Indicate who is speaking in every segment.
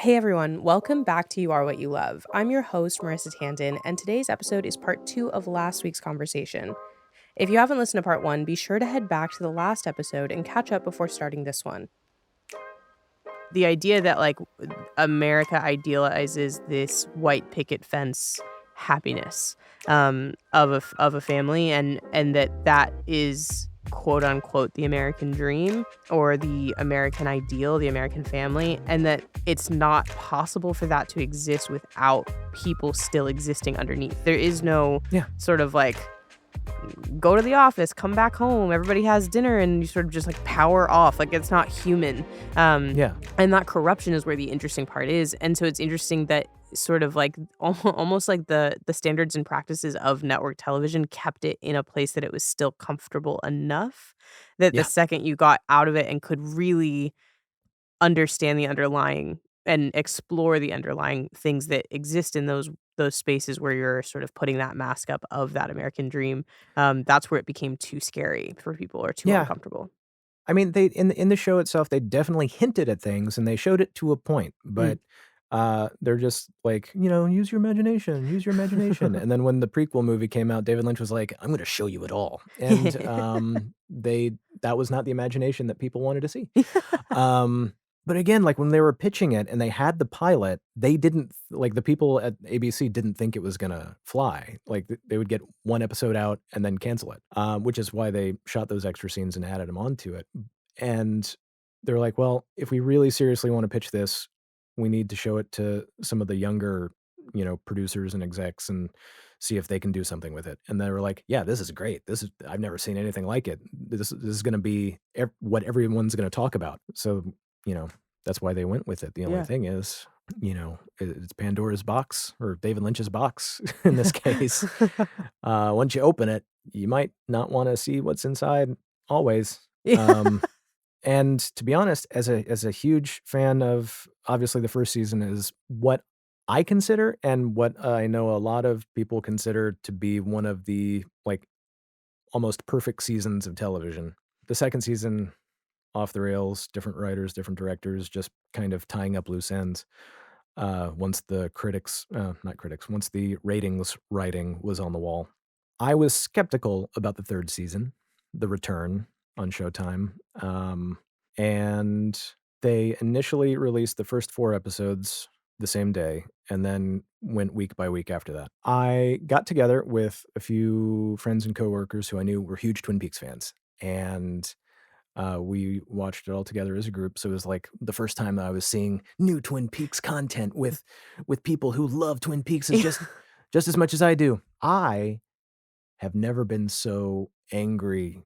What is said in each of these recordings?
Speaker 1: Hey everyone, welcome back to You Are What You Love. I'm your host, Marissa Tandon, and today's episode is part 2 of last week's conversation. If you haven't listened to part 1, be sure to head back to the last episode and catch up before starting this one. The idea that America idealizes this white picket fence happiness of a family, and that is quote unquote the American dream or the American ideal, the American family, and that it's not possible for that to exist without people still existing underneath. There is no
Speaker 2: Yeah.
Speaker 1: sort of go to the office, come back home, everybody has dinner, and you sort of just power off. It's not human.
Speaker 2: Yeah.
Speaker 1: And that corruption is where the interesting part is. And so it's interesting that sort of almost like the standards and practices of network television kept it in a place that it was still comfortable enough that
Speaker 2: Yeah.
Speaker 1: the second you got out of it and could really understand the underlying and explore the underlying things that exist in those spaces where you're sort of putting that mask up of that American dream, that's where it became too scary for people or too
Speaker 2: Yeah.
Speaker 1: uncomfortable.
Speaker 2: I mean, they in the show itself, they definitely hinted at things and they showed it to a point, but they're just use your imagination, use your imagination. And then when the prequel movie came out, David Lynch was like, I'm going to show you it all. And that was not the imagination that people wanted to see. But again, when they were pitching it and they had the pilot, they didn't the people at ABC didn't think it was gonna fly. They would get one episode out and then cancel it, which is why they shot those extra scenes and added them onto it. And they're like, well, if we really seriously want to pitch this, we need to show it to some of the younger, producers and execs and see if they can do something with it. And they were like, yeah, this is great. I've never seen anything like it. This is going to be what everyone's going to talk about. So, that's why they went with it. The only
Speaker 1: Yeah.
Speaker 2: thing is, it's Pandora's box or David Lynch's box in this case. Once you open it, you might not want to see what's inside always.
Speaker 1: Yeah.
Speaker 2: And to be honest, as a huge fan of, obviously the first season is what I consider and what I know a lot of people consider to be one of the almost perfect seasons of television. The second season, off the rails, different writers, different directors, just kind of tying up loose ends. Once the once the ratings writing was on the wall. I was skeptical about the third season, The Return on Showtime. And they initially released the first 4 episodes the same day and then went week by week after that. I got together with a few friends and coworkers who I knew were huge Twin Peaks fans, and we watched it all together as a group. So it was the first time that I was seeing new Twin Peaks content with people who love Twin Peaks just as much as I do. I have never been so angry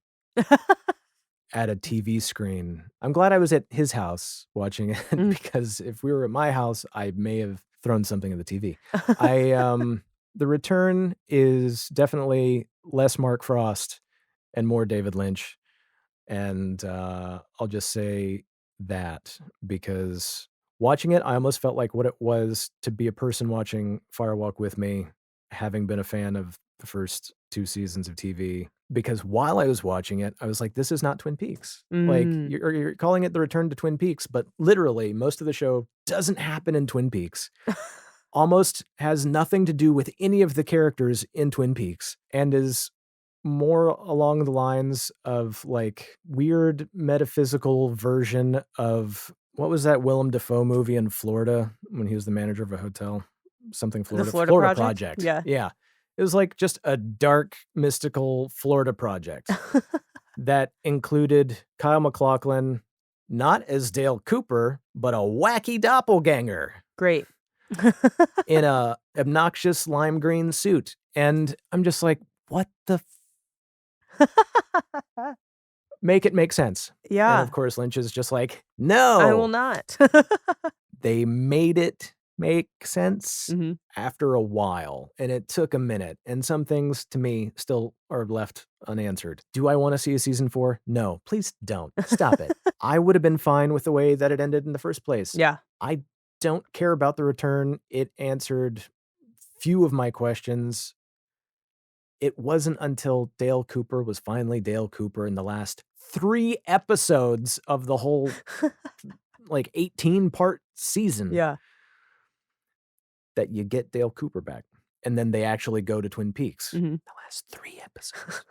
Speaker 2: at a TV screen. I'm glad I was at his house watching it because if we were at my house, I may have thrown something at the TV. The Return is definitely less Mark Frost and more David Lynch. And I'll just say that because watching it, I almost felt like what it was to be a person watching Firewalk with me, having been a fan of the first 2 seasons of TV. Because while I was watching it, I was like, this is not Twin Peaks. You're calling it The Return to Twin Peaks, but literally most of the show doesn't happen in Twin Peaks. Almost has nothing to do with any of the characters in Twin Peaks and is more along the lines of weird metaphysical version of what was that Willem Dafoe movie in Florida when he was the manager of a hotel? Something Florida.
Speaker 1: The Florida Project?
Speaker 2: Yeah. Yeah. It was just a dark, mystical Florida project that included Kyle MacLachlan, not as Dale Cooper, but a wacky doppelganger.
Speaker 1: Great.
Speaker 2: In a obnoxious lime green suit. And I'm just like, what the make it make sense.
Speaker 1: Yeah.
Speaker 2: And of course, Lynch is just like, no,
Speaker 1: I will not.
Speaker 2: They made it make sense
Speaker 1: Mm-hmm.
Speaker 2: after a while, and it took a minute. And some things to me still are left unanswered. Do I want to see a season 4? No, please don't. Stop it. I would have been fine with the way that it ended in the first place.
Speaker 1: Yeah.
Speaker 2: I don't care about The Return. It answered few of my questions. It wasn't until Dale Cooper was finally Dale Cooper in the last 3 episodes of the whole 18-part season.
Speaker 1: Yeah.
Speaker 2: that you get Dale Cooper back. And then they actually go to Twin Peaks.
Speaker 1: Mhm.
Speaker 2: The last 3 episodes.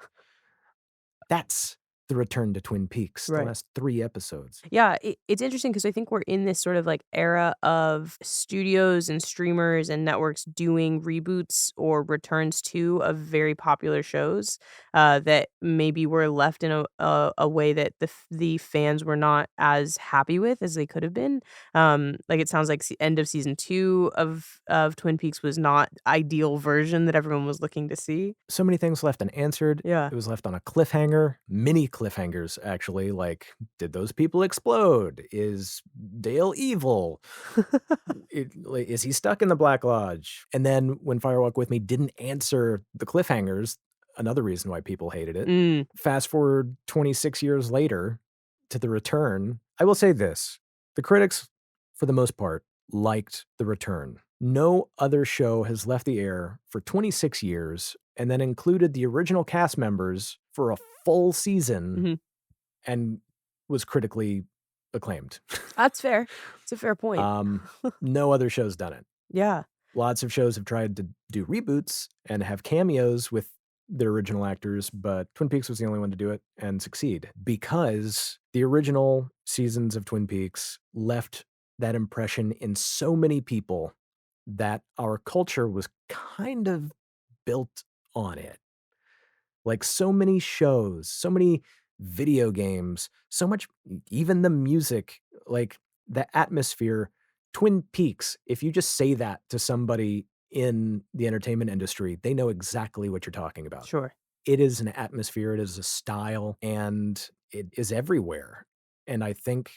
Speaker 2: That's the return to Twin Peaks, the
Speaker 1: Right.
Speaker 2: last 3 episodes.
Speaker 1: Yeah, it's interesting because I think we're in this sort of like era of studios and streamers and networks doing reboots or returns to of very popular shows that maybe were left in a way that the fans were not as happy with as they could have been. Like it sounds like end of season 2 of Twin Peaks was not ideal version that everyone was looking to see.
Speaker 2: So many things left unanswered.
Speaker 1: Yeah.
Speaker 2: It was left on a cliffhanger, many cliffhangers, actually. Like, did those people explode? Is Dale evil? Is he stuck in the Black Lodge? And then when Firewalk with Me didn't answer the cliffhangers, another reason why people hated it.
Speaker 1: Mm,
Speaker 2: Fast forward 26 years later to the return. I will say this: the critics, for the most part, liked the return. No other show has left the air for 26 years and then included the original cast members for a full season
Speaker 1: mhm.
Speaker 2: and was critically acclaimed.
Speaker 1: That's fair. It's a fair point.
Speaker 2: No other show's done it.
Speaker 1: Yeah.
Speaker 2: Lots of shows have tried to do reboots and have cameos with their original actors, but Twin Peaks was the only one to do it and succeed because the original seasons of Twin Peaks left that impression in so many people that our culture was kind of built on it. Like so many shows, so many video games, so much, even the music, like the atmosphere. Twin Peaks, if you just say that to somebody in the entertainment industry, they know exactly what you're talking about.
Speaker 1: Sure.
Speaker 2: It is an atmosphere, it is a style, and it is everywhere. And I think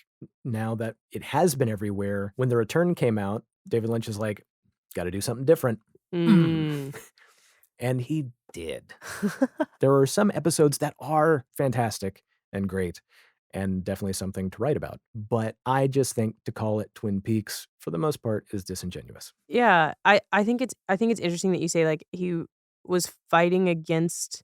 Speaker 2: now that it has been everywhere, when The Return came out, David Lynch is like, got to do something different.
Speaker 1: Mm.
Speaker 2: And he did. There are some episodes that are fantastic and great and definitely something to write about. But I just think to call it Twin Peaks for the most part is disingenuous.
Speaker 1: Yeah, I think it's interesting that you say, like, he was fighting against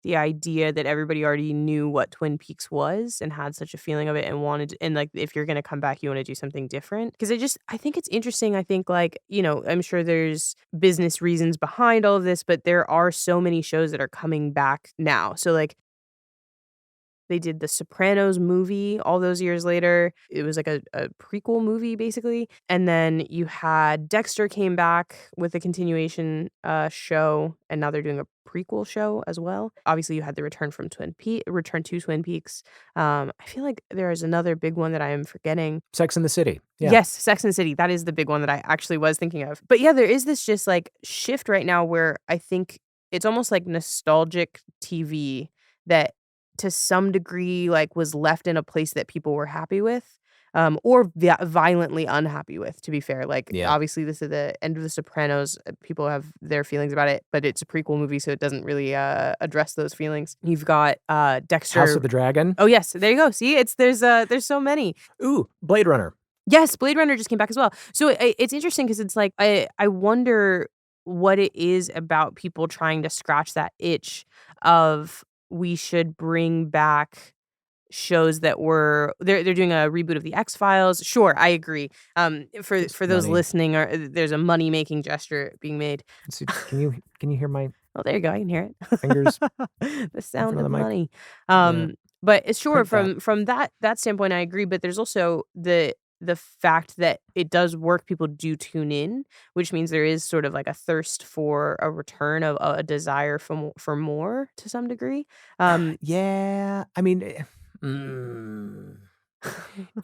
Speaker 1: the idea that everybody already knew what Twin Peaks was and had such a feeling of it and wanted and, like, if you're gonna come back, you wanna do something different. Because I think it's interesting, I think, like, I'm sure there's business reasons behind all of this, but there are so many shows that are coming back now. So, like, they did the Sopranos movie all those years later. It was like a prequel movie, basically. And then you had Dexter came back with a continuation show, and now they're doing a prequel show as well. Obviously, you had the Return to Twin Peaks. I feel like there is another big one that I am forgetting.
Speaker 2: Sex in the City. Yeah.
Speaker 1: Yes, Sex and the City. That is the big one that I actually was thinking of. But yeah, there is this just like shift right now where I think it's almost like nostalgic TV that to some degree like was left in a place that people were happy with. Or violently unhappy with, to be fair. Like,
Speaker 2: Yeah.
Speaker 1: obviously, this is the end of The Sopranos. People have their feelings about it, but it's a prequel movie, so it doesn't really address those feelings. You've got Dexter.
Speaker 2: House of the Dragon.
Speaker 1: Oh yes, there you go. See, there's so many.
Speaker 2: Ooh, Blade Runner.
Speaker 1: Yes, Blade Runner just came back as well. So it's interesting because it's like I wonder what it is about people trying to scratch that itch of we should bring back shows that were they're doing a reboot of the X-Files. Sure, I agree. For
Speaker 2: Just
Speaker 1: those
Speaker 2: money.
Speaker 1: listening, there's a money-making gesture being made.
Speaker 2: See, can you hear my
Speaker 1: Oh, there you go. I can hear it.
Speaker 2: fingers?
Speaker 1: The sound
Speaker 2: front of
Speaker 1: of
Speaker 2: the mic?
Speaker 1: money.
Speaker 2: Yeah.
Speaker 1: But it's sure
Speaker 2: Print
Speaker 1: from that standpoint, I agree. But there's also the fact that it does work. People do tune in, which means there is sort of like a thirst for a return of a desire for more to some degree.
Speaker 2: Yeah, I mean, mm,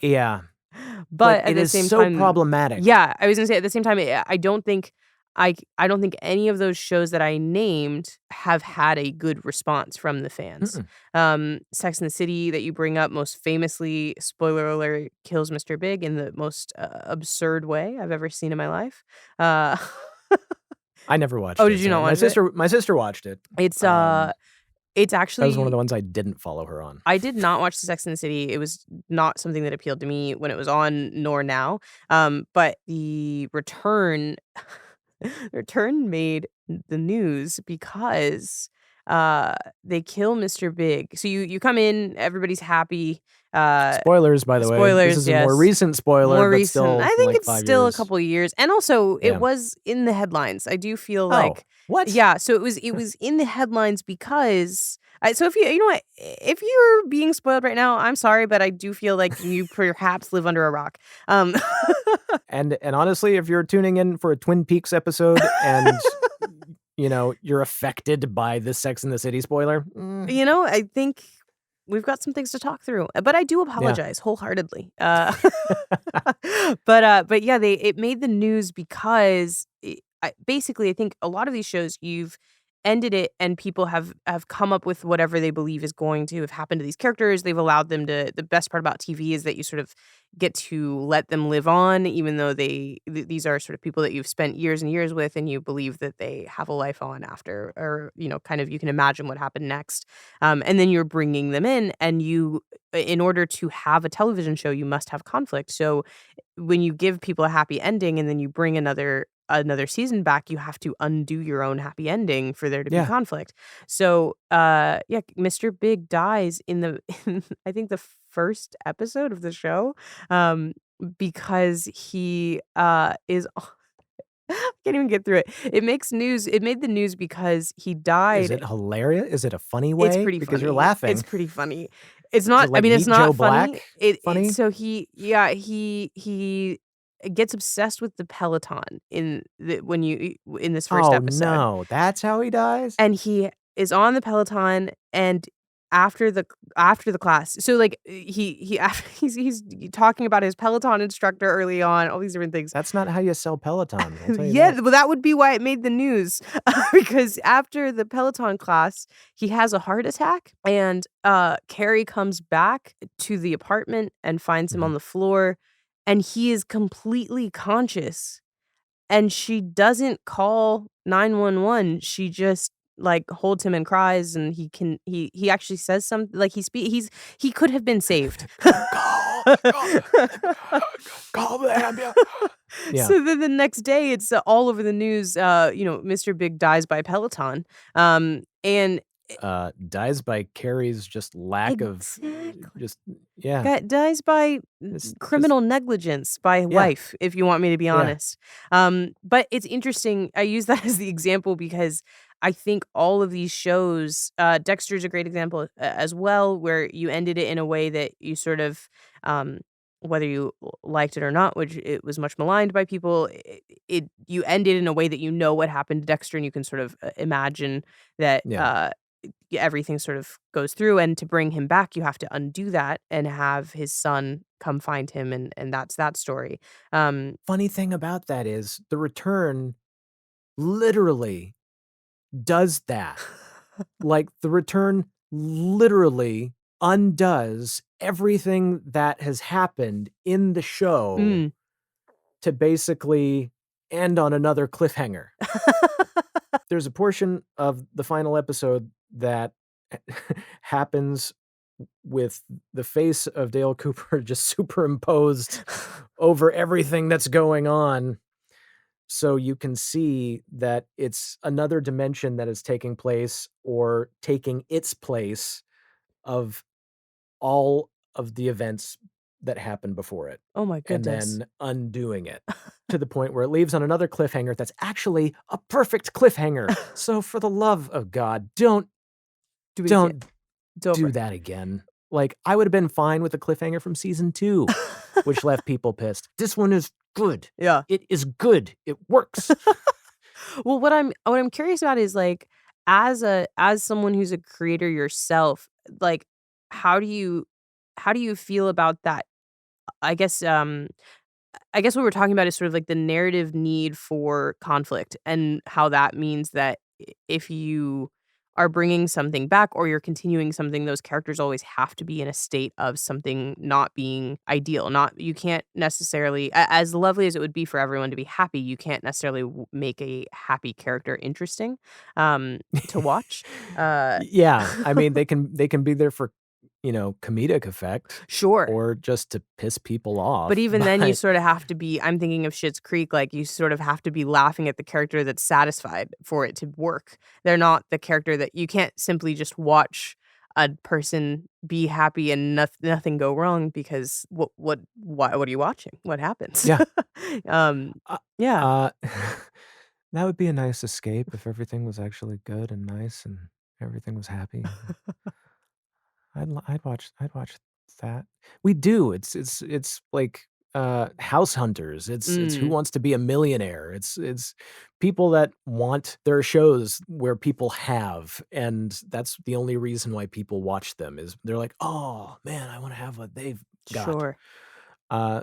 Speaker 2: yeah,
Speaker 1: But
Speaker 2: but
Speaker 1: at
Speaker 2: it
Speaker 1: the
Speaker 2: is
Speaker 1: same
Speaker 2: so
Speaker 1: time,
Speaker 2: problematic.
Speaker 1: yeah, I was gonna say at the same time, I don't think any of those shows that I named have had a good response from the fans.
Speaker 2: Mm-mm.
Speaker 1: Sex and the City that you bring up most famously, spoiler alert, kills Mr. Big in the most absurd way I've ever seen in my life. Uh,
Speaker 2: I never watched
Speaker 1: oh,
Speaker 2: it.
Speaker 1: did you
Speaker 2: Sorry.
Speaker 1: not watch it?
Speaker 2: My sister watched it.
Speaker 1: It's
Speaker 2: That was one of
Speaker 1: actually
Speaker 2: the ones I didn't follow her on.
Speaker 1: I did not watch Sex and the City. It was not something that appealed to me when it was on, nor now. But the return, the return made the news because they kill Mr. Big. So you come in, everybody's happy.
Speaker 2: Spoilers, by the way. This
Speaker 1: Spoilers,
Speaker 2: is a more
Speaker 1: yes.
Speaker 2: recent spoiler,
Speaker 1: More
Speaker 2: but
Speaker 1: recent.
Speaker 2: still
Speaker 1: I
Speaker 2: from
Speaker 1: think
Speaker 2: like
Speaker 1: it's
Speaker 2: 5
Speaker 1: still a
Speaker 2: years.
Speaker 1: couple years. And also
Speaker 2: Yeah.
Speaker 1: it was in the headlines. I do feel
Speaker 2: Oh,
Speaker 1: like
Speaker 2: what?
Speaker 1: yeah, so it was in the headlines because so if you know what, if you're being spoiled right now, I'm sorry, but I do feel like you perhaps live under a rock. Um
Speaker 2: And honestly, if you're tuning in for a Twin Peaks episode and you're affected by this Sex and the City spoiler,
Speaker 1: You know, I think we've got some things to talk through, but I do
Speaker 2: yeah.
Speaker 1: apologize wholeheartedly. But yeah, it made the news because basically, I think a lot of these shows you've ended it, and people have come up with whatever they believe is going to have happened to these characters. They've allowed them to. The best part about TV is that you sort of get to let them live on, even though these are sort of people that you've spent years and years with, and you believe that they have a life on after, or kind of you can imagine what happened next. And then you're bringing them in, and in order to have a television show, you must have conflict. So when you give people a happy ending and then you bring another season back, you have to undo your own happy ending for there to be
Speaker 2: Yeah.
Speaker 1: conflict. So yeah, Mr. Big dies in I think the first episode of the show, um because he is I can't even get through it. It made the news because he
Speaker 2: Is
Speaker 1: died.
Speaker 2: it hilarious? Is it a funny
Speaker 1: It's
Speaker 2: way?
Speaker 1: pretty
Speaker 2: Because you're
Speaker 1: funny. It's
Speaker 2: laughing.
Speaker 1: pretty funny. It's
Speaker 2: Is
Speaker 1: not
Speaker 2: it
Speaker 1: I
Speaker 2: like
Speaker 1: mean, it's
Speaker 2: Meet Joe
Speaker 1: not funny.
Speaker 2: Black
Speaker 1: It
Speaker 2: funny?
Speaker 1: so he gets obsessed with the Peloton in this first
Speaker 2: Oh,
Speaker 1: episode.
Speaker 2: no. That's how he dies?
Speaker 1: And he is on the Peloton, and after the class, so, like, he after he's talking about his Peloton instructor early on, all these different things.
Speaker 2: That's not how you sell Peloton, I'll tell you
Speaker 1: Yeah,
Speaker 2: that.
Speaker 1: well, that would be why it made the news, because after the Peloton class, he has a heart attack, and, Carrie comes back to the apartment and finds him
Speaker 2: Mhm.
Speaker 1: on the floor, and he is completely conscious, and she doesn't call 911, she just, like, holds him and cries, and he actually says something like, he could have been saved.
Speaker 2: Call call the ambulance. Yeah.
Speaker 1: So then the next day, it's all over the news, Mr. Big dies by Peloton, and
Speaker 2: Dies by Carrie's just lack of,
Speaker 1: exactly.
Speaker 2: just yeah.
Speaker 1: Dies by
Speaker 2: Just
Speaker 1: criminal negligence by
Speaker 2: yeah,
Speaker 1: wife, if you want me to be
Speaker 2: yeah,
Speaker 1: honest. But it's interesting. I use that as the example because I think all of these shows, Dexter's a great example as well, where you ended it in a way that you sort of, um, whether you liked it or not, which it was much maligned by people, you ended in a way that you know what happened to Dexter, and you can sort of imagine that
Speaker 2: yeah.
Speaker 1: everything sort of goes through, and to bring him back, you have to undo that and have his son come find him, and that's that story. Um,
Speaker 2: Funny thing about that is The Return literally does that. Like, The Return literally undoes everything that has happened in the show
Speaker 1: mm.
Speaker 2: to basically end on another cliffhanger. There's a portion of the final episode that happens with the face of Dale Cooper just superimposed over everything that's going on. So you can see that it's another dimension that is taking place or taking its place of all of the events that happened before it,
Speaker 1: Oh my
Speaker 2: and
Speaker 1: goodness.
Speaker 2: then undoing it to the point where it leaves on another cliffhanger that's actually a perfect cliffhanger. So for the love of God,
Speaker 1: Do it again.
Speaker 2: don't
Speaker 1: It's
Speaker 2: do
Speaker 1: over.
Speaker 2: that again. Like, I would have been fine with the cliffhanger from season 2, which left people pissed. This one is good.
Speaker 1: Yeah.
Speaker 2: It is good. It works.
Speaker 1: Well, what I'm curious about is, like, as someone who's a creator yourself, like, how do you feel about that? I guess, I guess what we're talking about is sort of like the narrative need for conflict, and how that means that if you are bringing something back or you're continuing something, those characters always have to be in a state of something not being ideal. Not You can't necessarily, as lovely as it would be for everyone to be happy, you can't necessarily make a happy character interesting to watch. Uh,
Speaker 2: Yeah, I mean, they can be there for, comedic effect
Speaker 1: sure.
Speaker 2: or just to piss people
Speaker 1: But
Speaker 2: off,
Speaker 1: even then, you
Speaker 2: but
Speaker 1: sort of have to be I'm thinking of Schitt's Creek, like, you sort of have to be laughing at the character that's satisfied for it to work. They're not the character that you can't simply just watch a person be happy and nothing go wrong because what are you watching? What happens?
Speaker 2: Yeah.
Speaker 1: Um,
Speaker 2: Uh,
Speaker 1: yeah.
Speaker 2: uh, that would be a nice escape if everything was actually good and nice and everything was happy. I'd watch that. We do. It's like, House Hunters. It's Who
Speaker 1: Mm,
Speaker 2: Wants to Be a Millionaire. It's people that want there are shows where people have, and that's the only reason why people watch them is they're like, "Oh, man, I wanna have what they've got."
Speaker 1: sure.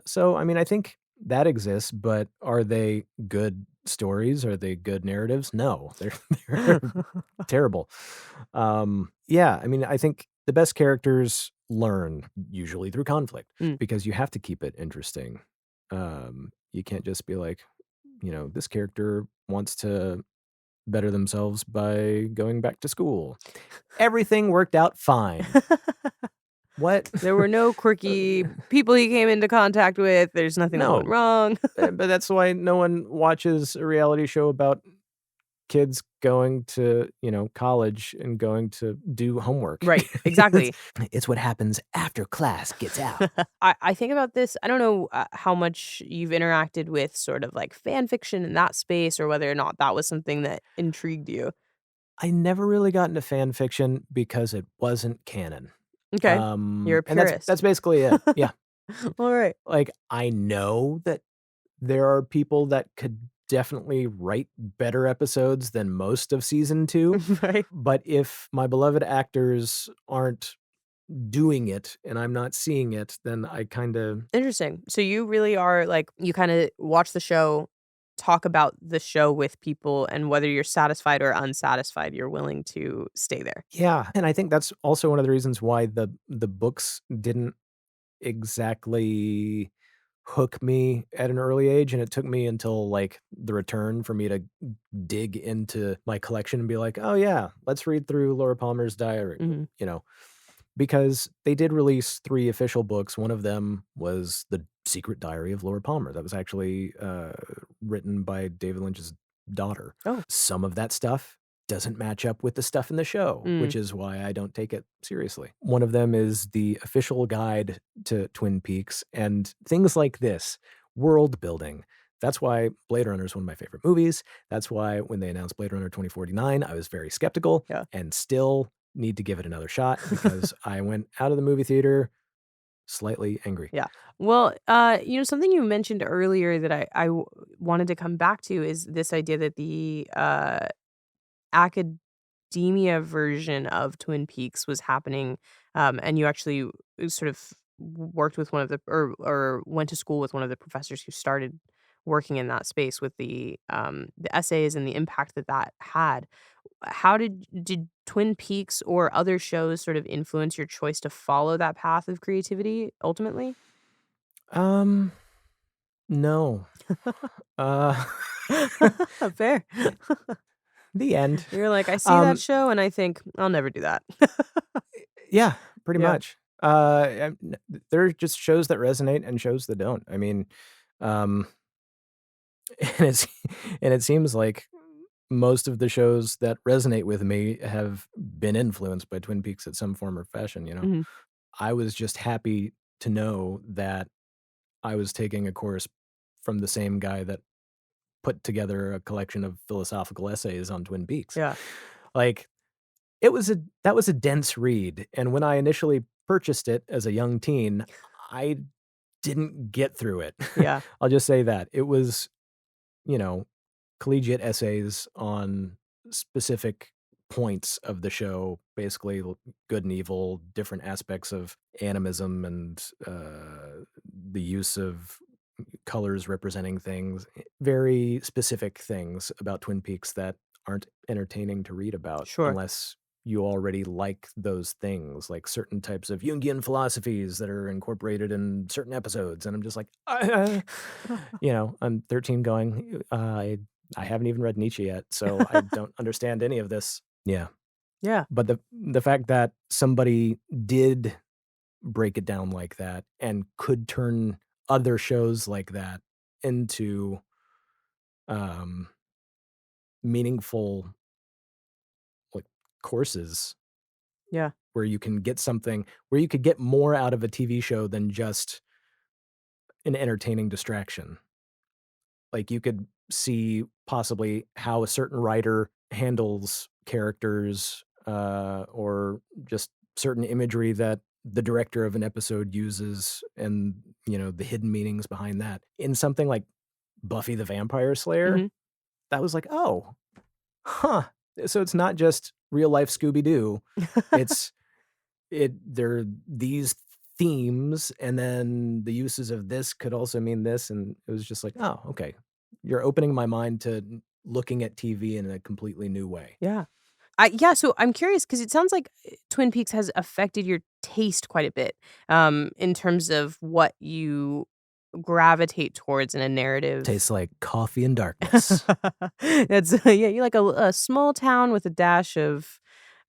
Speaker 2: So, I mean, I think that exists, but are they good stories? Are they good narratives? No, they're they're terrible. Yeah, I mean, I think the best characters learn usually through conflict
Speaker 1: Mm.
Speaker 2: because you have to keep it interesting. You can't just be like, this character wants to better themselves by going back to school. Everything worked out fine. What?
Speaker 1: There were no quirky people he came into contact with, there's nothing that went
Speaker 2: No,
Speaker 1: wrong.
Speaker 2: but that's why no one watches a reality show about kids going to, college and going to do homework.
Speaker 1: Right,
Speaker 2: It's
Speaker 1: exactly.
Speaker 2: it's what happens after class gets out.
Speaker 1: I think about this I don't know, how much you've interacted with sort of, like, fan fiction in that space or whether or not that was something that intrigued you.
Speaker 2: I never really got into fan fiction because it wasn't canon.
Speaker 1: Okay. You're a
Speaker 2: And that's
Speaker 1: purist.
Speaker 2: that's basically it. Yeah.
Speaker 1: Alright.
Speaker 2: Like, I know that there are people that could definitely write better episodes than most of season 2,
Speaker 1: Right.
Speaker 2: but if my beloved actors aren't doing it and I'm not seeing it, then I kinda
Speaker 1: Interesting. So you really are, like you kinda watch the show, talk about the show with people, and whether you're satisfied or unsatisfied, you're willing to stay there.
Speaker 2: yeah, and I think that's also one of the reasons why the books didn't exactly hook me at an early age, and it took me until, like, The Return for me to dig into my collection and be like, "Oh, yeah, let's read through Laura Palmer's diary,"
Speaker 1: Mhm.
Speaker 2: you know? Because they did release 3 official books. One of them was The Secret Diary of Laura Palmer. That was actually, written by David Lynch's daughter.
Speaker 1: Oh.
Speaker 2: Some of that stuff doesn't match up with the stuff in the show,
Speaker 1: Mm.
Speaker 2: which is why I don't take it seriously. One of them is the official guide to Twin Peaks, and things like this, world building. That's why Blade Runner is one of my favorite movies. That's why when they announced Blade Runner 2049, I was very skeptical
Speaker 1: Yeah.
Speaker 2: and still need to give it another shot because I went out of the movie theater slightly angry.
Speaker 1: Yeah. Well, something you mentioned earlier that I wanted to come back to is this idea that the, academia version of Twin Peaks was happening, and you actually sort of worked with one of the or went to school with one of the professors who started working in that space with the essays and the impact that that had. How did Twin Peaks or other shows sort of influence your choice to follow that path of creativity ultimately?
Speaker 2: Um, no. Uh,
Speaker 1: Fair.
Speaker 2: the end.
Speaker 1: You're like, "I see that
Speaker 2: Um,
Speaker 1: show and I think I'll never do that."
Speaker 2: yeah, pretty
Speaker 1: Yeah.
Speaker 2: much. There are just shows that resonate and shows that don't. I mean, um, and it's and it seems like most of the shows that resonate with me have been influenced by Twin Peaks at some form or fashion.
Speaker 1: Mhm.
Speaker 2: I was just happy to know that I was taking a course from the same guy that put together a collection of philosophical essays on Twin Peaks.
Speaker 1: Yeah.
Speaker 2: Like, that was a dense read, and when I initially purchased it as a young teen, I didn't get through it.
Speaker 1: Yeah.
Speaker 2: I'll just say that. It was, you know, collegiate essays on specific points of the show, basically good and evil, different aspects of animism and the use of colors representing things, very specific things about Twin Peaks that aren't entertaining to read about
Speaker 1: Sure.
Speaker 2: unless you already like those things, like certain types of Jungian philosophies that are incorporated in certain episodes. And I'm just like, I'm 13 going, I haven't even read Nietzsche yet, so I don't understand any of this. Yeah.
Speaker 1: Yeah.
Speaker 2: But the fact that somebody did break it down like that and could turn other shows like that into, um, meaningful, like, courses,
Speaker 1: Yeah.
Speaker 2: where you can get something where you could get more out of a TV show than just an entertaining distraction. Like, you could see possibly how a certain writer handles characters, or just certain imagery that the director of an episode uses and, the hidden meanings behind that. In something like Buffy the Vampire Slayer,
Speaker 1: Mhm.
Speaker 2: that was like, "Oh, huh." So it's not just real life Scooby-Doo. It's there are these themes, and then the uses of this could also mean this, and it was just like, "Oh, okay. You're opening my mind to looking at TV in a completely new way."
Speaker 1: Yeah. Yeah, so I'm curious because it sounds like Twin Peaks has affected your taste quite a bit, in terms of what you gravitate towards in a narrative.
Speaker 2: Tastes like coffee and darkness.
Speaker 1: It's yeah, you like a small town with a dash of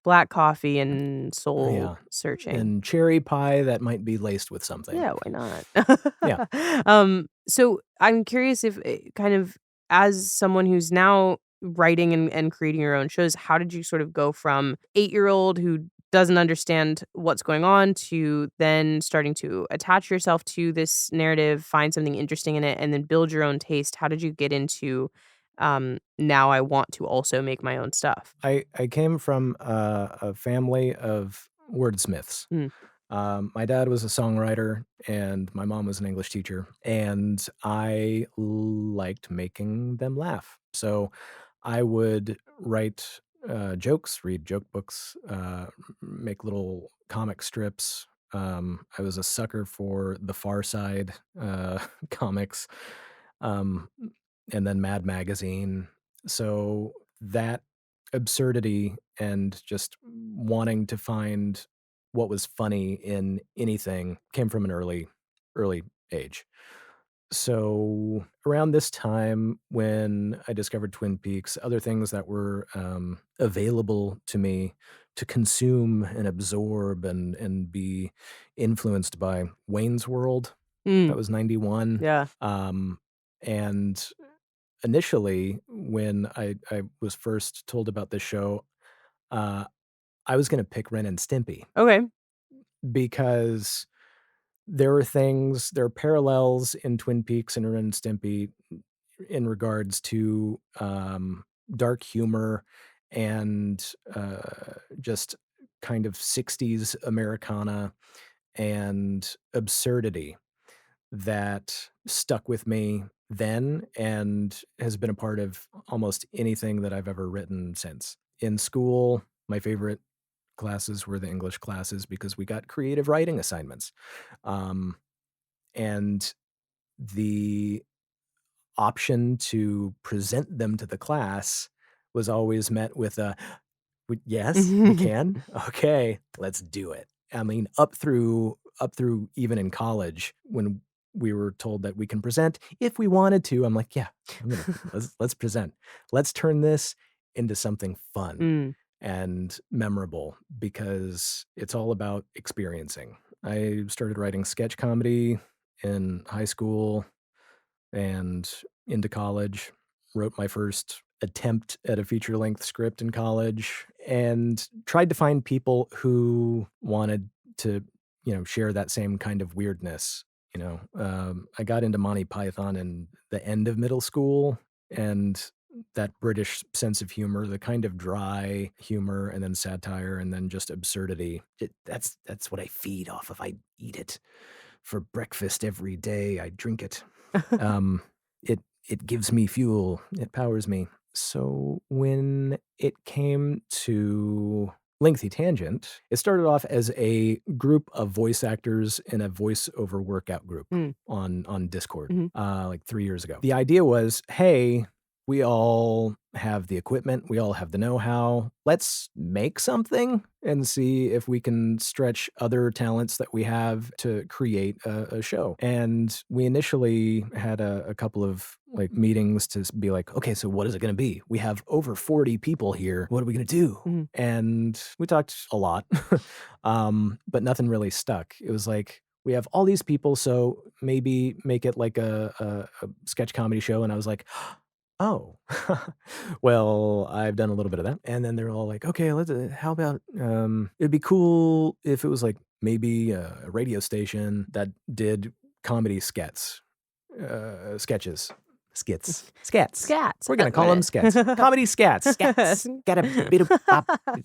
Speaker 1: black coffee and soul
Speaker 2: Yeah,
Speaker 1: searching.
Speaker 2: and cherry pie that might be laced with something.
Speaker 1: Yeah, why not?
Speaker 2: Yeah.
Speaker 1: So I'm curious if kind of as someone who's now writing and creating your own shows, how did you sort of go from 8-year-old who doesn't understand what's going on to then starting to attach yourself to this narrative, find something interesting in it, and then build your own taste? How did you get into now I want to also make my own stuff?
Speaker 2: I came from a family of wordsmiths.
Speaker 1: Mm.
Speaker 2: My dad was a songwriter, and my mom was an English teacher, and I liked making them laugh. So I would write jokes, read joke books, make little comic strips. I was a sucker for the Far Side comics, um, and then Mad Magazine. So that absurdity and just wanting to find what was funny in anything came from an early age. So around this time when I discovered Twin Peaks, other things that were available to me to consume and absorb and be influenced by Wayne's World. That
Speaker 1: Mm.
Speaker 2: was 91.
Speaker 1: Yeah.
Speaker 2: And initially, when I was first told about this show, uh, I was gonna pick Ren and Stimpy
Speaker 1: Okay.
Speaker 2: because there are parallels in Twin Peaks and Ren and Stimpy in regards to, dark humor and, just kind of '60s Americana and absurdity that stuck with me then and has been a part of almost anything that I've ever written since. In school, my favorite classes were the English classes because we got creative writing assignments. Um, and the option to present them to the class was always met with a yes, we can? Okay, let's do it." I mean, up through even in college when we were told that we can present if we wanted to, I'm like, "Yeah, I'm gonna let's present. Let's turn this into something fun
Speaker 1: Mm.
Speaker 2: and memorable because it's all about experiencing." I started writing sketch comedy in high school and into college, wrote my first attempt at a feature-length script in college, and tried to find people who wanted to, share that same kind of weirdness, I got into Monty Python in the end of middle school, and that British sense of humor, the kind of dry humor and then satire and then just absurdity, that's what I feed off of. I eat it for breakfast every day, I drink it. Um, it it gives me fuel, it powers me. So when it came to Lengthy Tangent, it started off as a group of voice actors in a voiceover workout group
Speaker 1: Mm.
Speaker 2: on Discord,
Speaker 1: Mhm.
Speaker 2: like 3 years ago. The idea was, "Hey, we all have the equipment, we all have the know-how. Let's make something and see if we can stretch other talents that we have to create a show." And we initially had a couple of like meetings to be like, "Okay, so what is it going to be? We have over 40 people here. What are we going to do?"
Speaker 1: Mhm.
Speaker 2: And we talked a lot, but nothing really stuck. It was like, we have all these people, so maybe make it like a sketch comedy show. And I was like, Oh, well, I've done a little bit of that. And then they're all like, okay, how about, it'd be cool if it was like maybe a radio station that did comedy sketches, skets.
Speaker 1: Scats.
Speaker 2: We're going to call them skets, comedy skats, get a bit of,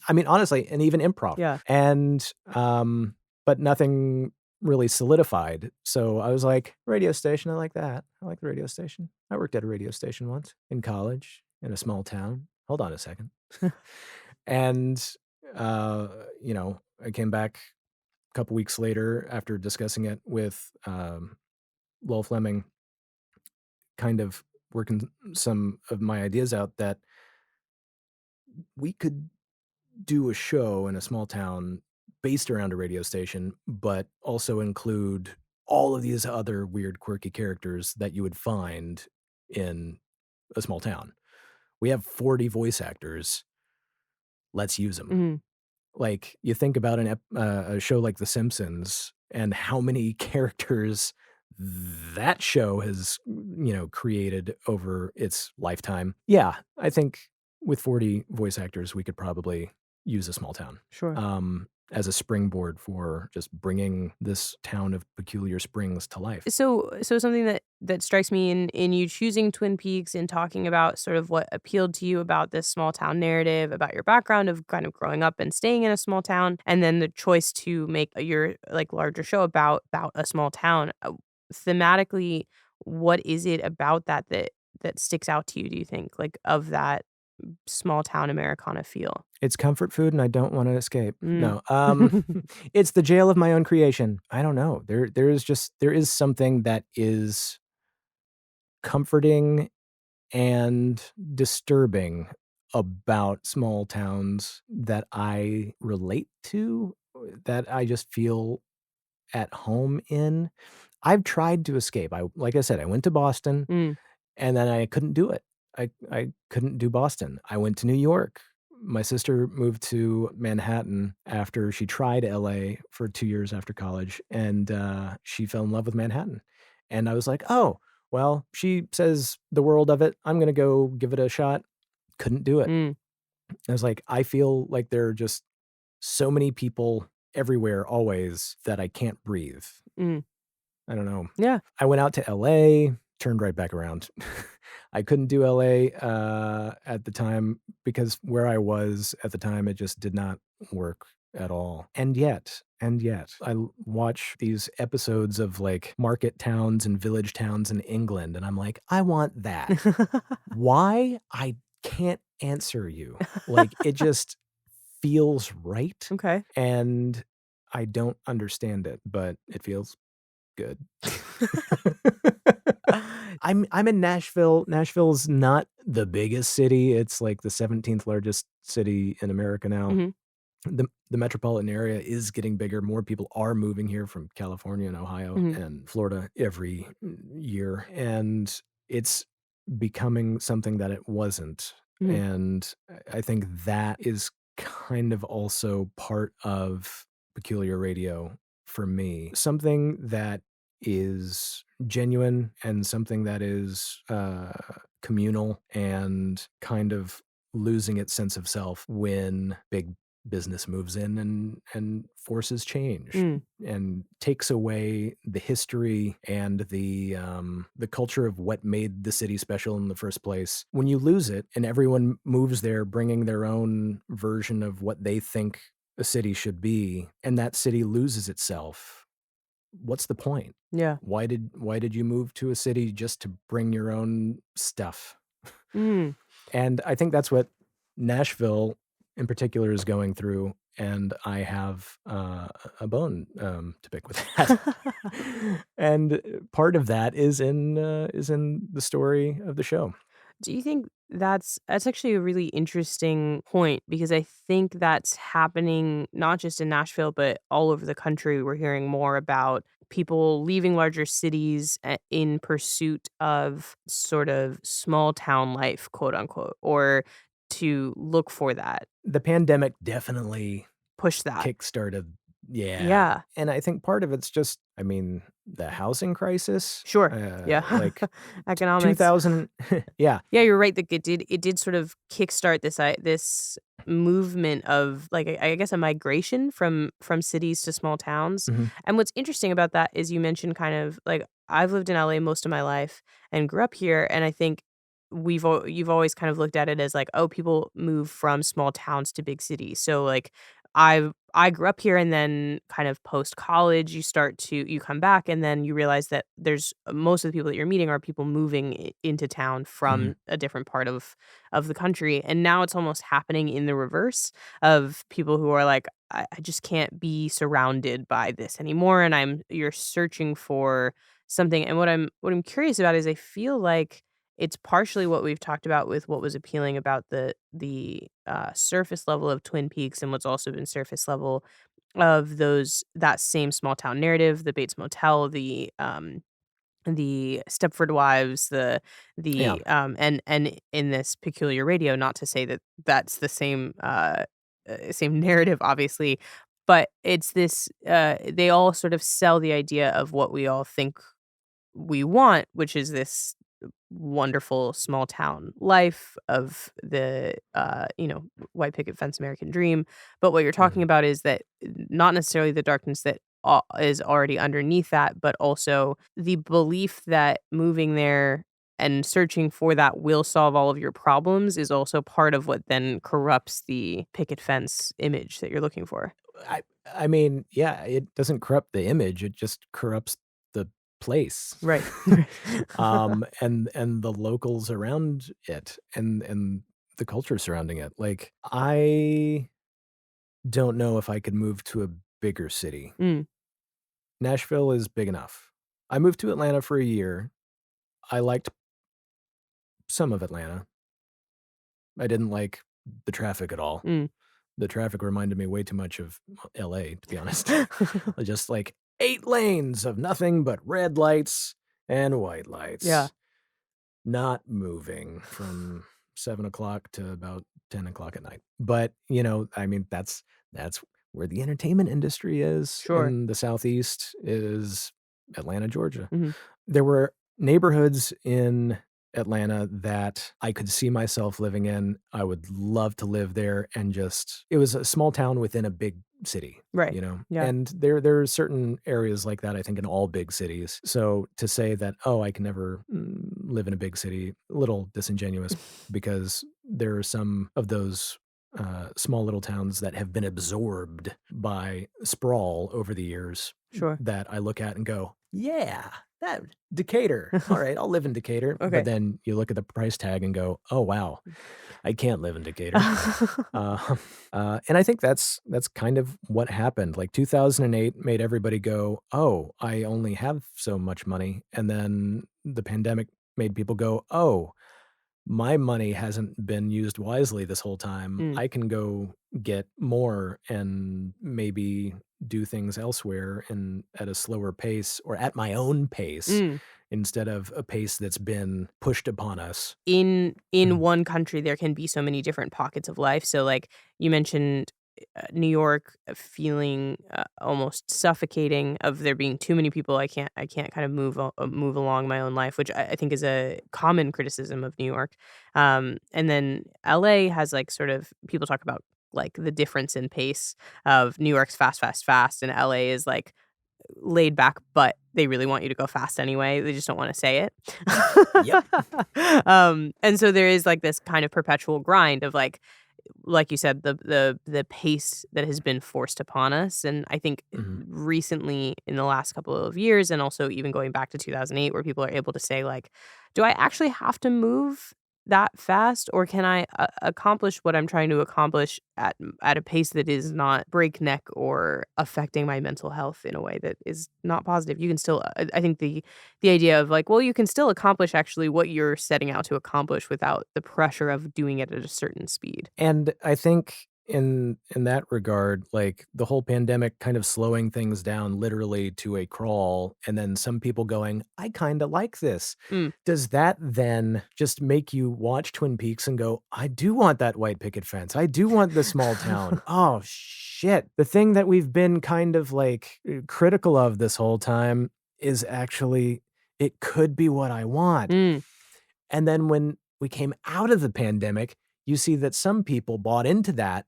Speaker 2: I mean, honestly, and even improv.
Speaker 1: Yeah.
Speaker 2: And, but nothing really solidified. So I was like, radio station, I like that. I like the radio station. I worked at a radio station once in college in a small town. Hold on a second. And, uh, you know, I came back a couple weeks later after discussing it with Lowell Fleming, kind of working some of my ideas out that we could do a show in a small town based around a radio station, but also include all of these other weird, quirky characters that you would find in a small town. We have 40 voice actors. Let's use them.
Speaker 1: Mhm.
Speaker 2: Like, you think about a show like The Simpsons and how many characters that show has, created over its lifetime. Yeah, I think with 40 voice actors, we could probably use a small town,
Speaker 1: Sure.
Speaker 2: as a springboard for just bringing this town of Peculiar Springs to life.
Speaker 1: So something that strikes me in you choosing Twin Peaks and talking about sort of what appealed to you about this small town narrative, about your background of kind of growing up and staying in a small town, and then the choice to make your like larger show about a small town. Thematically, what is it about that sticks out to you? Do you think like of that small town Americana feel?
Speaker 2: It's comfort food, and I don't wanna escape.
Speaker 1: Mm.
Speaker 2: No, it's the jail of my own creation. I don't know. There is something that is comforting and disturbing about small towns that I relate to, that I just feel at home in. I've tried to escape. Like I said, I went to Boston,
Speaker 1: Mm.
Speaker 2: and then I couldn't do it. I couldn't do Boston. I went to New York. My sister moved to Manhattan after she tried LA for 2 years after college, and, she fell in love with Manhattan. And I was like, "Oh, well, she says the world of it. I'm gonna go give it a shot." Couldn't do it.
Speaker 1: Mm.
Speaker 2: I was like, I feel like there are just so many people everywhere always that I can't breathe.
Speaker 1: Mm.
Speaker 2: I don't know.
Speaker 1: Yeah.
Speaker 2: I went out to LA, turned right back around. I couldn't do LA, at the time because where I was at the time, it just did not work at all. And yet, watch these episodes of, like, market towns and village towns in England, and I'm like, "I want that." Why? I can't answer you. Like, it just feels right,
Speaker 1: Okay.
Speaker 2: and I don't understand it, but it feels good. I'm in Nashville. Nashville's not the biggest city. It's like the 17th largest city in America now.
Speaker 1: Mhm.
Speaker 2: The metropolitan area is getting bigger. More people are moving here from California and Ohio
Speaker 1: Mhm.
Speaker 2: and Florida every year, and it's becoming something that it wasn't.
Speaker 1: Mhm.
Speaker 2: And I think that is kind of also part of Peculiar Radio for me. Something that is genuine and something that is, communal and kind of losing its sense of self when big business moves in and forces change
Speaker 1: Mm.
Speaker 2: and takes away the history and the culture of what made the city special in the first place. When you lose it and everyone moves there bringing their own version of what they think a city should be, and that city loses itself, what's the point?
Speaker 1: Yeah.
Speaker 2: Why did you move to a city just to bring your own stuff?
Speaker 1: Mm.
Speaker 2: And I think that's what Nashville in particular is going through, and I have, a bone, to pick with that. And, part of that is in the story of the show.
Speaker 1: Do you think that's actually a really interesting point because I think that's happening not just in Nashville, but all over the country. We're hearing more about people leaving larger cities in pursuit of sort of small town life, quote unquote, or to look for that,
Speaker 2: The pandemic definitely
Speaker 1: push that.
Speaker 2: kickstarted Yeah,
Speaker 1: Yeah.
Speaker 2: and I think part of it's just, I mean, the housing crisis,
Speaker 1: Sure. Yeah.
Speaker 2: like, t
Speaker 1: Economics.
Speaker 2: 2000. Yeah,
Speaker 1: Yeah, you're right, that it did sort of kickstart this movement of, like, I guess, a migration from cities to small towns,
Speaker 2: mhm,
Speaker 1: and what's interesting about that is you mentioned kind of like, I've lived in LA most of my life and grew up here, and I think you've always kind of looked at it as like, oh, people move from small towns to big cities. So, like, I grew up here, and then kind of post college, you come back, and then you realize that there's most of the people that you're meeting are people moving into town
Speaker 2: mhm,
Speaker 1: from a different part of the country, and now it's almost happening in the reverse of people who are like, I just can't be surrounded by this anymore, and you're searching for something. And what I'm curious about is, I feel like it's partially what we've talked about with what was appealing about the surface level of Twin Peaks, and what's also been surface level of that same small town narrative, the Bates Motel, the Stepford Wives,
Speaker 2: yeah.
Speaker 1: and in this Peculiar Radio, not to say that that's the same narrative, obviously, but it's this, they all sort of sell the idea of what we all think we want, which is this wonderful small town life of the white picket fence American dream. But what you're talking
Speaker 2: Mhm.
Speaker 1: about is that not necessarily the darkness that is already underneath that, but also the belief that moving there and searching for that will solve all of your problems is also part of what then corrupts the picket fence image that you're looking for.
Speaker 2: I I mean, yeah, it doesn't corrupt the image, it just corrupts the place.
Speaker 1: Right.
Speaker 2: And the locals around it, and the culture surrounding it. Like, I don't know if I could move to a bigger city.
Speaker 1: Mm,
Speaker 2: Nashville is big enough. I moved to Atlanta for a year. I liked some of Atlanta. I didn't like the traffic at all.
Speaker 1: mm.
Speaker 2: The traffic reminded me way too much of LA, to be honest. Just like 8 lanes of nothing but red lights and white
Speaker 1: Yeah,
Speaker 2: lights, not moving from 7 o'clock to about 10 o'clock at night. But, I mean, that's where the entertainment industry is
Speaker 1: sure.
Speaker 2: in the Southeast, is Atlanta, Georgia.
Speaker 1: Mhm.
Speaker 2: There were neighborhoods in Atlanta that I could see myself living in. I would love to live there, and just it was a small town within a big city,
Speaker 1: Right.
Speaker 2: you know?
Speaker 1: Yeah.
Speaker 2: And there are certain areas like that, I think, in all big cities. So to say that, "Oh, I can never, live in a big city," a little disingenuous, because there are some of those, small little towns that have been absorbed by sprawl over the years
Speaker 1: Sure.
Speaker 2: that I look at and go, "Yeah, that Decatur. Alright, I'll live in Decatur." But
Speaker 1: Okay.
Speaker 2: then you look at the price tag and go, "Oh, wow, I can't live in Decatur." Uh, and I think that's kind of what happened. Like, 2008 made everybody go, "Oh, I only have so much money." And then the pandemic made people go, "Oh, my money hasn't been used wisely this whole time.
Speaker 1: Mm,
Speaker 2: I can go get more and maybe do things elsewhere and at a slower pace, or at my own pace,
Speaker 1: mm.
Speaker 2: instead of a pace that's been pushed upon us."
Speaker 1: In one country, there can be so many different pockets of life. So, like, you mentioned, New York, feeling, almost suffocating of there being too many people. I can't kind of move along my own life, which I think is a common criticism of New York. And then LA has, like, sort of, people talk about, like, the difference in pace of New York's fast, fast, fast, and LA is, like, laid back, but they really want you to go fast anyway. They just don't wanna say it.
Speaker 2: Yep.
Speaker 1: And so there is, like, this kind of perpetual grind of, like you said, the pace that has been forced upon us. And I think
Speaker 2: Mhm.
Speaker 1: recently, in the last couple of years, and also even going back to 2008, where people are able to say, like, "Do I actually have to move that fast, or can I accomplish what I'm trying to accomplish at a pace that is not breakneck or affecting my mental health in a way that is not positive?" You can still, I think the idea of, like, well, you can still accomplish actually what you're setting out to accomplish without the pressure of doing it at a certain speed.
Speaker 2: And I think in that regard, like, the whole pandemic kind of slowing things down literally to a crawl, and then some people going, "I kinda like this."
Speaker 1: Mm.
Speaker 2: Does that then just make you watch Twin Peaks and go, "I do want that white picket fence. I do want the small town. Oh, shit. The thing that we've been kind of, like, critical of this whole time is actually it could be what I want."
Speaker 1: Mm.
Speaker 2: And then when we came out of the pandemic, you see that some people bought into that,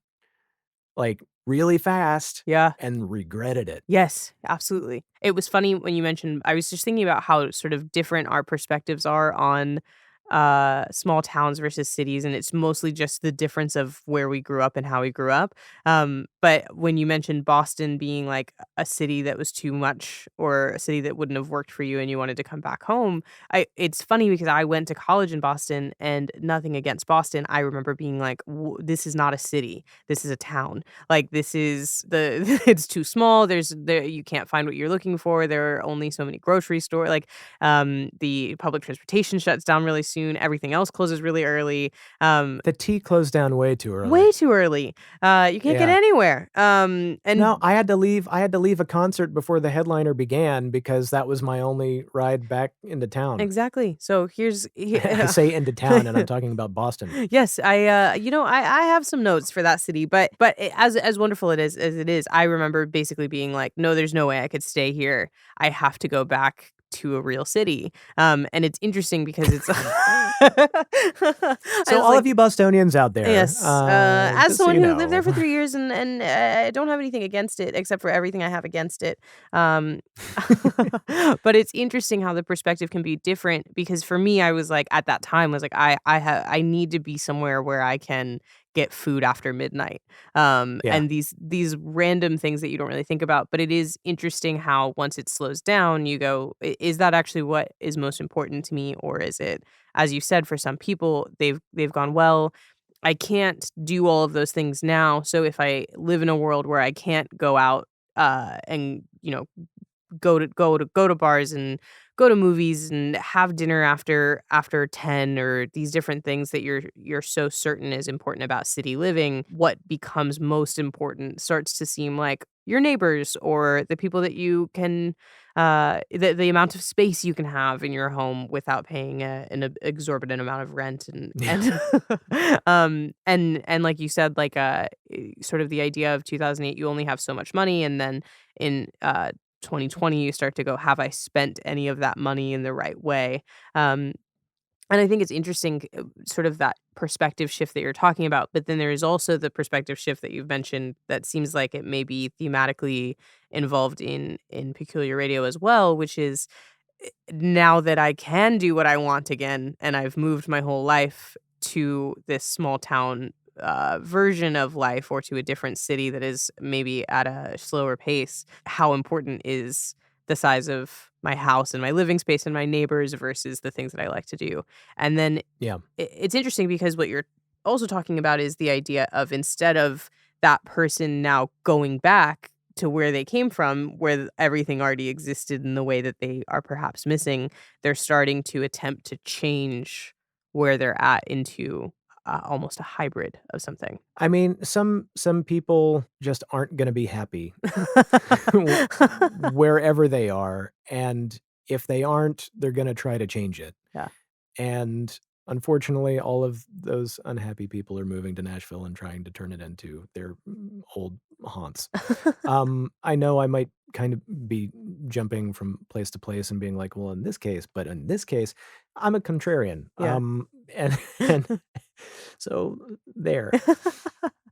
Speaker 2: like, really fast
Speaker 1: Yeah.
Speaker 2: and regretted it.
Speaker 1: Yes, absolutely. It was funny when you mentioned I was just thinking about how sort of different our perspectives are on, small towns versus cities, and it's mostly just the difference of where we grew up and how we grew up. But when you mentioned Boston being, like, a city that was too much or a city that wouldn't have worked for you and you wanted to come back home, it's funny because I went to college in Boston, and nothing against Boston, I remember being like, "W This is not a city, this is a town." Like, this is the it's too small, there you can't find what you're looking for, there are only so many grocery store like, the public transportation shuts down really soon, everything else closes really early,
Speaker 2: The T closed down way too
Speaker 1: way
Speaker 2: early.
Speaker 1: too early, you can't get
Speaker 2: Yeah.
Speaker 1: anywhere,
Speaker 2: No,
Speaker 1: and
Speaker 2: I had to leave a concert before the headliner began because that was my only ride back into town.
Speaker 1: exactly, so here's
Speaker 2: I say into town, and I'm talking about Boston.
Speaker 1: Yes, I have some notes for that city, but as wonderful it is as it is, I remember basically being like, "No, there's no way I could stay here. I have to go back to a real city." And it's interesting because it's I
Speaker 2: So
Speaker 1: was
Speaker 2: all
Speaker 1: like
Speaker 2: of you Bostonians out there,
Speaker 1: yes, as
Speaker 2: just so
Speaker 1: someone
Speaker 2: you
Speaker 1: who lived there
Speaker 2: know.
Speaker 1: for 3 years and I don't have anything against it except for everything I have against it. Um, but it's interesting how the perspective can be different because for me, I was like at that time was like I need to be somewhere where I can get food after midnight.
Speaker 2: Yeah,
Speaker 1: And these random things that you don't really think about, but it is interesting how once it slows down, you go, Is that actually what is most important to me, or is it?" As you said, for some people, they've gone, "Well, I can't do all of those things now, so if I live in a world where I can't go out, and, go to bars and go to movies and have dinner after 10 or these different things that you're so certain is important about city living, what becomes most important starts to seem like your neighbors or the people that you can the amount of space you can have in your home without paying an exorbitant amount of rent and
Speaker 2: yeah,
Speaker 1: and and like you said, like sort of the idea of 2008, you only have so much money, and then in 2020, you start to go, "Have I spent any of that money in the right way?" Um, and I think it's interesting, sort of that perspective shift that you're talking about, but then there is also the perspective shift that you've mentioned that seems like it may be thematically involved in Peculiar Radio as well, which is now that I can do what I want again, and I've moved my whole life to this small town version of life or to a different city that is maybe at a slower pace, how important is the size of my house and my living space and my neighbors versus the things that I like to do? And then
Speaker 2: yeah.
Speaker 1: it's interesting because what you're also talking about is the idea of instead of that person now going back to where they came from, where everything already existed in the way that they are perhaps missing, they're starting to attempt to change where they're at into almost a hybrid of something.
Speaker 2: I mean, some people just aren't gonna be happy w wherever they are, and if they aren't, they're gonna try to change it.
Speaker 1: Yeah.
Speaker 2: And unfortunately, all of those unhappy people are moving to Nashville and trying to turn it into their old haunts. I know I might kind of be jumping from place to place and being like, well, in this case, but in this case, I'm a contrarian.
Speaker 1: Yeah.
Speaker 2: And and so there.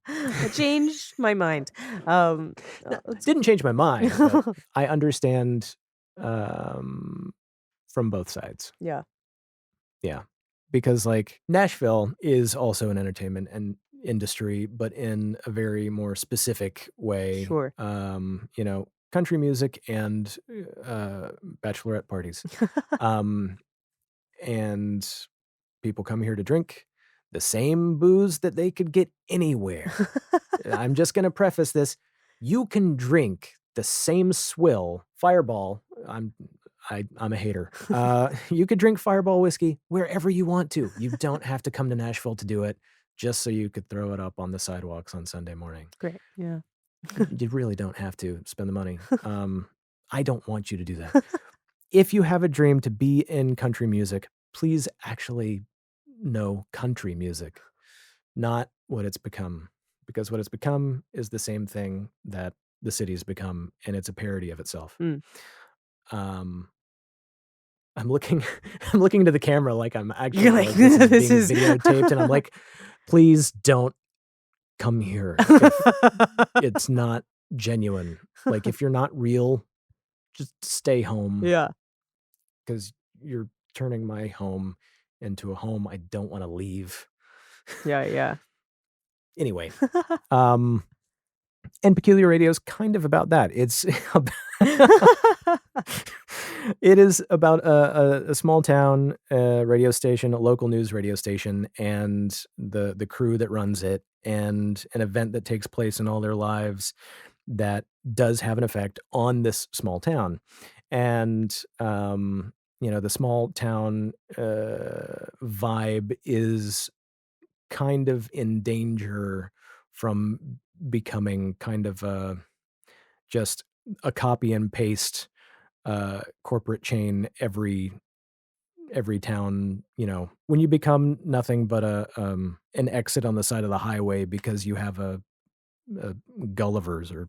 Speaker 1: I changed my mind. Um,
Speaker 2: No,
Speaker 1: it's
Speaker 2: didn't change my mind, but I understand um from both sides.
Speaker 1: yeah,
Speaker 2: Yeah. Because, like, Nashville is also an entertainment and industry, but in a very more specific way,
Speaker 1: sure.
Speaker 2: country music and, bachelorette parties. Um, and people come here to drink the same booze that they could get anywhere. I'm just gonna preface this, you can drink the same swill Fireball, I'm a hater. You could drink Fireball whiskey wherever you want to. You don't have to come to Nashville to do it. just so you could throw it up on the sidewalks on Sunday morning.
Speaker 1: Great. Yeah.
Speaker 2: You really don't have to spend the money. I don't want you to do that. If you have a dream to be in country music, please actually know country music, not what it's become. Because what it's become is the same thing that the city's become, and it's a parody of itself.
Speaker 1: Mm.
Speaker 2: Um, I'm looking I'm looking into the camera like I'm
Speaker 1: You're
Speaker 2: actually
Speaker 1: like,
Speaker 2: like this is
Speaker 1: this
Speaker 2: being
Speaker 1: is
Speaker 2: videotaped, and I'm like, "Please don't come here if it's not genuine. Like, if you're not real, just stay home
Speaker 1: Yeah.
Speaker 2: because you're turning my home into a home I don't wanna leave."
Speaker 1: Yeah, yeah.
Speaker 2: Anyway, um, and Peculiar Radio is kind of about that. It's ab it is about a small town, radio station, a local news radio station, and the crew that runs it, and an event that takes place in all their lives that does have an effect on this small town. And, the small town, vibe is kind of in danger from becoming kind of just a copy and paste, corporate chain every town, when you become nothing but an exit on the side of the highway because you have a Gulliver's or,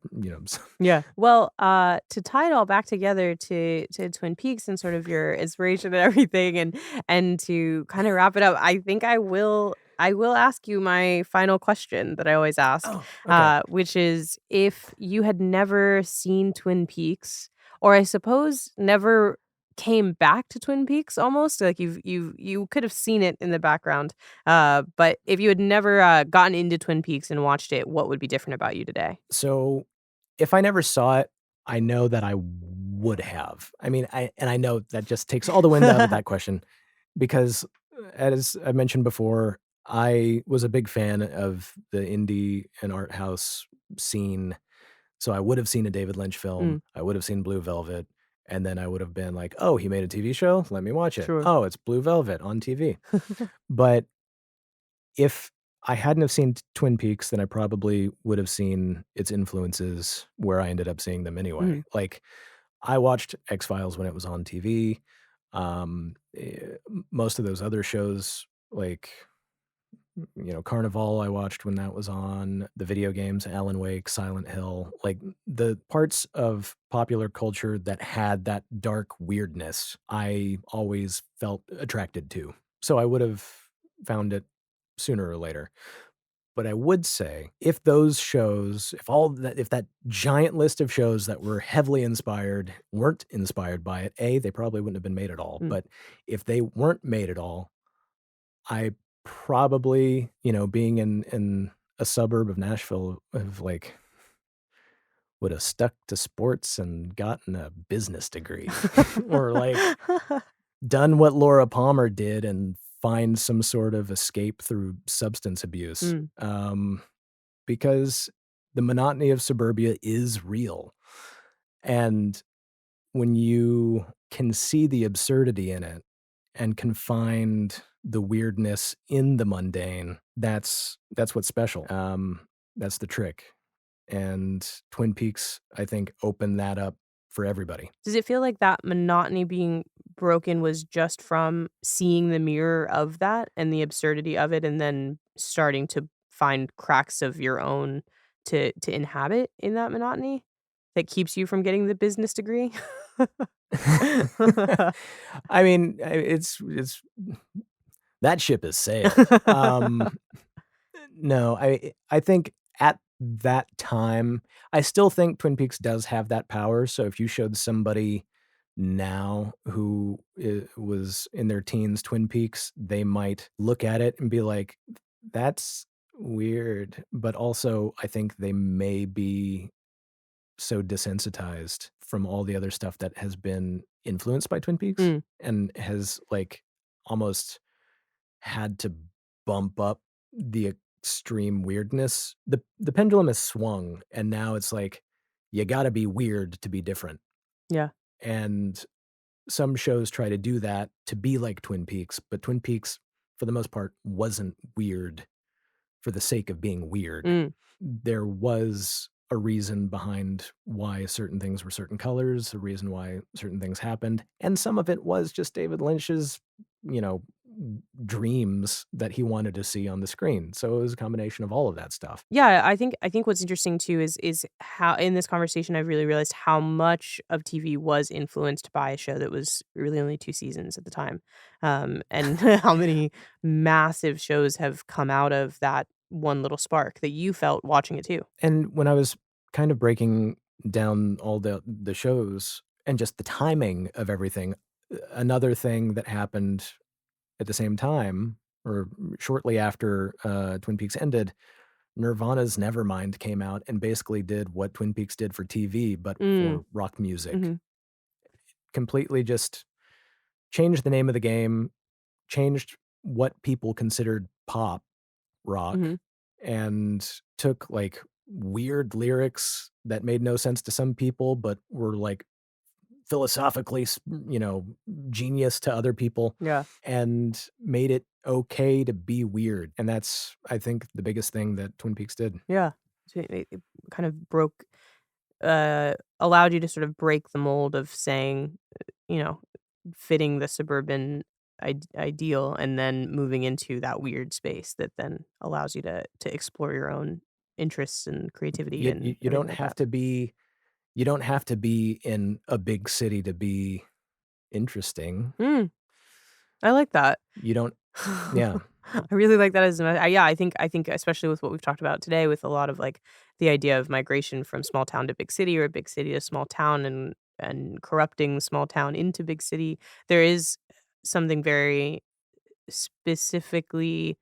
Speaker 1: Yeah. Well, to tie it all back together to Twin Peaks and sort of your inspiration and everything, and to kind of wrap it up, I think I will ask you my final question that I always ask,
Speaker 2: Oh, okay.
Speaker 1: which is if you had never seen Twin Peaks, or I suppose never came back to Twin Peaks, almost like you could have seen it in the background, but if you had never gotten into Twin Peaks and watched it, what would be different about you today?
Speaker 2: So, if I never saw it, I know that I would have. I mean, I know that just takes all the wind out of that question because, as I mentioned before, I was a big fan of the indie and art house scene. So I would have seen a David Lynch film,
Speaker 1: Mm,
Speaker 2: I would have seen Blue Velvet, and then I would have been like, "Oh, he made a TV show? Let me watch it.
Speaker 1: sure.
Speaker 2: Oh, it's Blue Velvet on TV." But if I hadn't have seen Twin Peaks, then I probably would have seen its influences where I ended up seeing them anyway.
Speaker 1: Mhm.
Speaker 2: Like, I watched X-Files when it was on TV. Most of those other shows, like, Carnival I watched when that was on, the video games, Alan Wake, Silent Hill, like, the parts of popular culture that had that dark weirdness, I always felt attracted to. So I would have found it sooner or later. But I would say if those shows, if that giant list of shows that were heavily inspired weren't inspired by it, A, they probably wouldn't have been made at all.
Speaker 1: Mm.
Speaker 2: But if they weren't made at all, I probably, being in a suburb of Nashville, have like would have stuck to sports and gotten a business degree or like done what Laura Palmer did and find some sort of escape through substance abuse.
Speaker 1: Mm,
Speaker 2: Because the monotony of suburbia is real. And when you can see the absurdity in it and can find the weirdness in the mundane, that's what's special. That's the trick. And Twin Peaks, I think, opened that up for everybody.
Speaker 1: Does it feel like that monotony being broken was just from seeing the mirror of that and the absurdity of it, and then starting to find cracks of your own to inhabit in that monotony that keeps you from getting the business degree?
Speaker 2: I mean, it's that ship has sailed. No, I think at that time, I still think Twin Peaks does have that power, so if you showed somebody now who was in their teens Twin Peaks, they might look at it and be like, "That's weird," but also I think they may be so desensitized from all the other stuff that has been influenced by Twin Peaks
Speaker 1: Mm,
Speaker 2: and has, like, almost had to bump up the extreme weirdness. The pendulum has swung, and now it's like, you gotta be weird to be different,
Speaker 1: yeah.
Speaker 2: and some shows try to do that to be like Twin Peaks, but Twin Peaks, for the most part, wasn't weird. for the sake of being weird.
Speaker 1: Mm.
Speaker 2: There was a reason behind why certain things were certain colors, a reason why certain things happened, and some of it was just David Lynch's, you know, dreams that he wanted to see on the screen. So it was a combination of all of that stuff.
Speaker 1: Yeah, I think what's interesting too is how in this conversation I've really realized how much of TV was influenced by a show that was really only 2 seasons at the time. And how many massive shows have come out of that one little spark that you felt watching it too.
Speaker 2: And when I was kind of breaking down all the shows and just the timing of everything, another thing that happened at the same time or shortly after Twin Peaks ended, Nirvana's Nevermind came out and basically did what Twin Peaks did for TV, but
Speaker 1: Mm,
Speaker 2: for rock music.
Speaker 1: mhm,
Speaker 2: Completely just changed the name of the game, changed what people considered pop rock,
Speaker 1: mhm,
Speaker 2: and took, like, weird lyrics that made no sense to some people, but were, like, philosophically genius to other people,
Speaker 1: yeah,
Speaker 2: and made it okay to be weird, and that's, I think, the biggest thing that Twin Peaks did.
Speaker 1: yeah. So it kind of allowed you to sort of break the mold of saying, you know, fitting the suburban ideal and then moving into that weird space that then allows you to explore your own interests and creativity and
Speaker 2: You
Speaker 1: everything
Speaker 2: don't
Speaker 1: like
Speaker 2: have
Speaker 1: that.
Speaker 2: to be you don't have to be in a big city to be interesting.
Speaker 1: Mm, I like that.
Speaker 2: You don't Yeah.
Speaker 1: I really like that as yeah, I think especially with what we've talked about today with a lot of like the idea of migration from small town to big city or big city to small town and corrupting small town into big city, there is something very specifically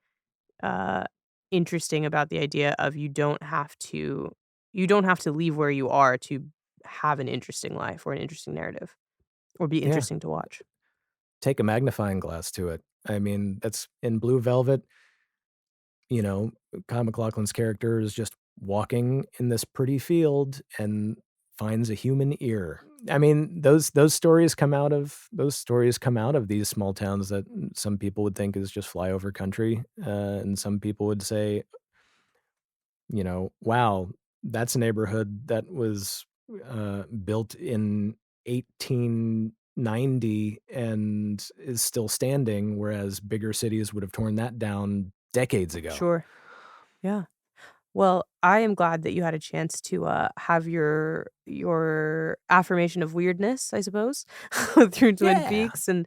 Speaker 1: uh, interesting about the idea of you don't have to leave where you are to have an interesting life or an interesting narrative or be
Speaker 2: Yeah.
Speaker 1: interesting to watch.
Speaker 2: Take a magnifying glass to it. I mean, that's in Blue Velvet, you know, Kyle MacLachlan's character is just walking in this pretty field and finds a human ear. I mean, those stories come out of these small towns that some people would think is just flyover country, and some people would say, "Wow, that's a neighborhood that was, built in 1890 and is still standing, whereas bigger cities would have torn that down decades ago."
Speaker 1: Sure. Yeah. Well, I am glad that you had a chance to have your affirmation of weirdness, I suppose, through Twin
Speaker 2: Yeah.
Speaker 1: Peaks and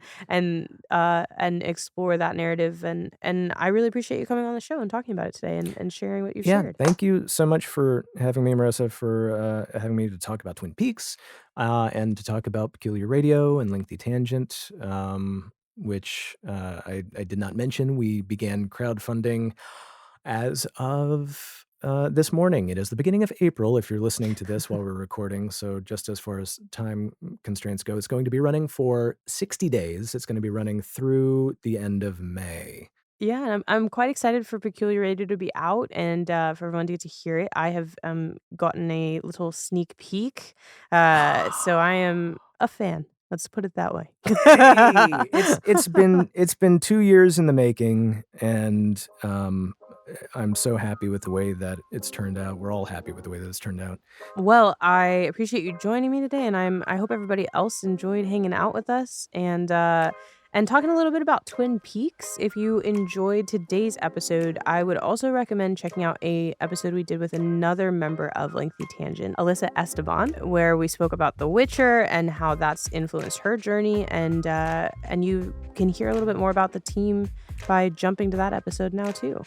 Speaker 1: explore that narrative and I really appreciate you coming on the show and talking about it today and sharing what you've
Speaker 2: Yeah,
Speaker 1: shared.
Speaker 2: thank you so much for having me, Marissa, for, having me to talk about Twin Peaks, and to talk about Peculiar Radio and Lengthy Tangent, which, I did not mention. We began crowdfunding as of, this morning. It is the beginning of April if you're listening to this while we're recording, so just as far as time constraints go, it's going to be running for 60 days. It's gonna be running through the end of May.
Speaker 1: Yeah, and I'm quite excited for Peculiar Radio to be out and, for everyone to get to hear it. I have, gotten a little sneak peek, so I am a fan. Let's put it that way.
Speaker 2: Hey, it's been 2 years in the making, and, I'm so happy with the way that it's turned out. We're all happy with the way that it's turned out.
Speaker 1: Well, I appreciate you joining me today, and I hope everybody else enjoyed hanging out with us and talking a little bit about Twin Peaks. If you enjoyed today's episode, I would also recommend checking out a episode we did with another member of Lengthy Tangent, Alyssa Esteban, where we spoke about The Witcher and how that's influenced her journey, and you can hear a little bit more about the team by jumping to that episode now too.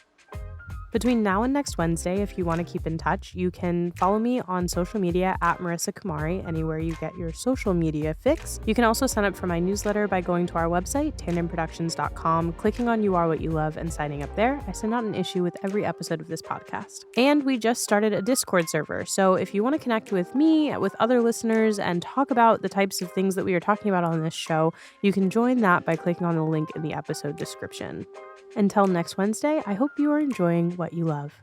Speaker 1: Between now and next Wednesday, if you want to keep in touch, you can follow me on social media at Marissa Kumari, anywhere you get your social media fix. You can also sign up for my newsletter by going to our website, tandonproductions.com, clicking on You Are What You Love, and signing up there. I send out an issue with every episode of this podcast. And we just started a Discord server, so if you want to connect with me, with other listeners, and talk about the types of things that we are talking about on this show, you can join that by clicking on the link in the episode description. Until next Wednesday, I hope you are enjoying what you love.